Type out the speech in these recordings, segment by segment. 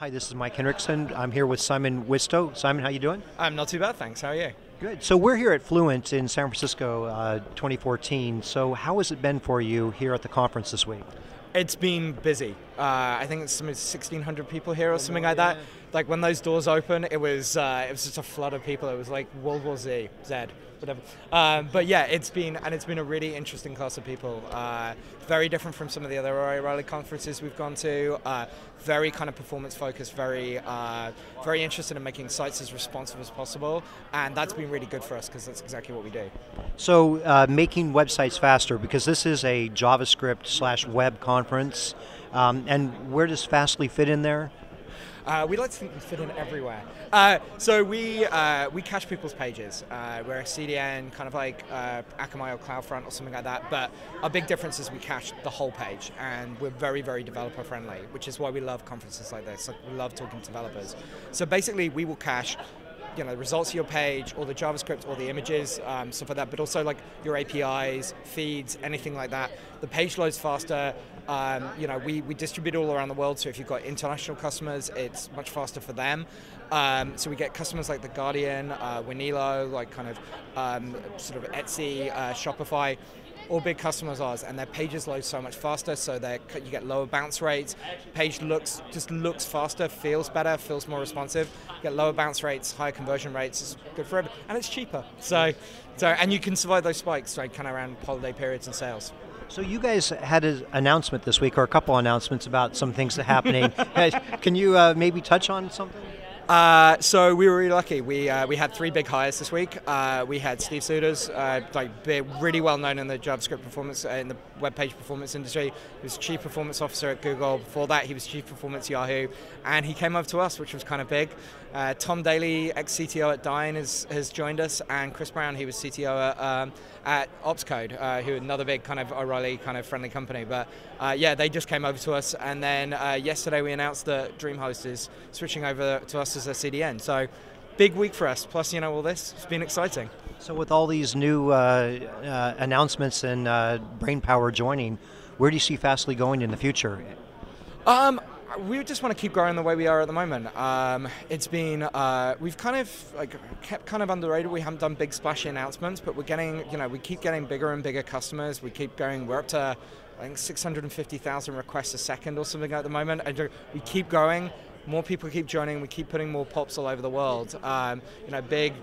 Hi, this is Mike Henriksen. I'm here with Simon Wistow. Simon, how you doing? I'm not too bad, thanks. How are you? Good. So we're here at Fluent in San Francisco 2014. So how has it been for you here at the conference this week? It's been busy. I think it's 1,600 people here or something like that. Like when those doors open, it was just a flood of people. It was like World War Z, whatever. But yeah, it's been a really interesting class of people. Very different from some of the other O'Reilly conferences we've gone to. Very kind of performance focused. Very interested in making sites as responsive as possible, and that's been really good for us because that's exactly what we do. So making websites faster, because this is a JavaScript/web conference, and where does Fastly fit in there? We like to think we fit in everywhere. So we cache people's pages. We're a CDN, kind of like Akamai or CloudFront or something like that. But our big difference is we cache the whole page, and we're very, very developer friendly, which is why we love conferences like this. Like, we love talking to developers. So basically, we will cache, the results of your page, or the JavaScript, or the images, stuff like that, but also like your APIs, feeds, anything like that. The page loads faster. We distribute all around the world, so if you've got international customers, it's much faster for them. So we get customers like The Guardian, Winilo, like kind of sort of Etsy, Shopify, all big customers of ours, and their pages load so much faster, so you get lower bounce rates. Page just looks faster, feels better, feels more responsive. You get lower bounce rates, higher conversion rates. It's good for everyone, and it's cheaper. So and you can survive those spikes, like kind of around holiday periods and sales. So you guys had an announcement this week, or a couple announcements about some things that are happening. Can you maybe touch on something? So we were really lucky. We had 3 big hires this week. We had Steve Souders, really well known in the JavaScript performance, in the web page performance industry. He was Chief Performance Officer at Google. Before that, he was Chief Performance at Yahoo, and he came over to us, which was kind of big. Tom Daly, ex-CTO at Dyn, has joined us, and Chris Brown, he was CTO at Opscode, who another big kind of O'Reilly kind of friendly company. But yeah, they just came over to us, and then yesterday we announced that DreamHost is switching over to us as a CDN. So big week for us. Plus, all this, it's been exciting. So with all these new announcements and brainpower joining, where do you see Fastly going in the future? We just want to keep growing the way we are at the moment. It's been we've kind of kept kind of underrated. We haven't done big splashy announcements, but we're getting we keep getting bigger and bigger customers. We keep going. We're up to I think 650,000 requests a second or something at the moment. And we keep growing. More people keep joining. We keep putting more pops all over the world.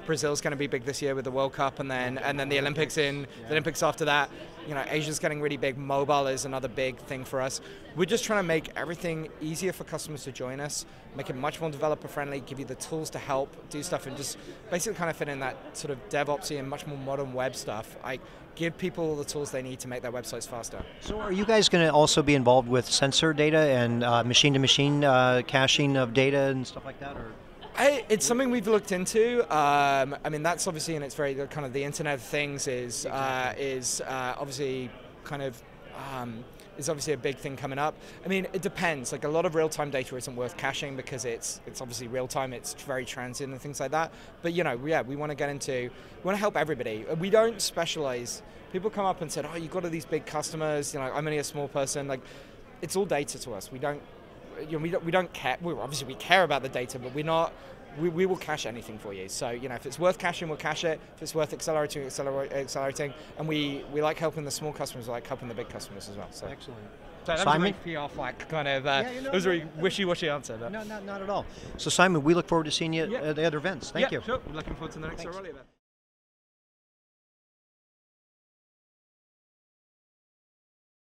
Brazil's going to be big this year with the World Cup, and then the Olympics the Olympics after that. Asia's getting really big. Mobile is another big thing for us. We're just trying to make everything easier for customers to join us, make it much more developer friendly, give you the tools to help do stuff, and just basically kind of fit in that sort of DevOpsy and much more modern web stuff. Give people the tools they need to make their websites faster. So are you guys going to also be involved with sensor data and machine-to-machine caching of data and stuff like that? Or? It's something we've looked into. That's obviously, and it's very kind of the Internet of Things is obviously kind of is obviously a big thing coming up. It depends. Like, a lot of real-time data isn't worth caching because it's obviously real-time. It's very transient and things like that. But we want to help everybody. We don't specialize. People come up and said, "Oh, you've got all these big customers. I'm only a small person." Like, it's all data to us. We don't care. Obviously, we care about the data, but we're not. We will cache anything for you. So if it's worth caching, we'll cache it. If it's worth accelerating. And we like helping the small customers. We like helping the big customers as well. So excellent. So that Simon? was a PR flack kind of. It was a really wishy-washy answer. But. No, not at all. So Simon, we look forward to seeing you at the other events. Thank you. Sure. We're looking forward to the next O'Reilly event.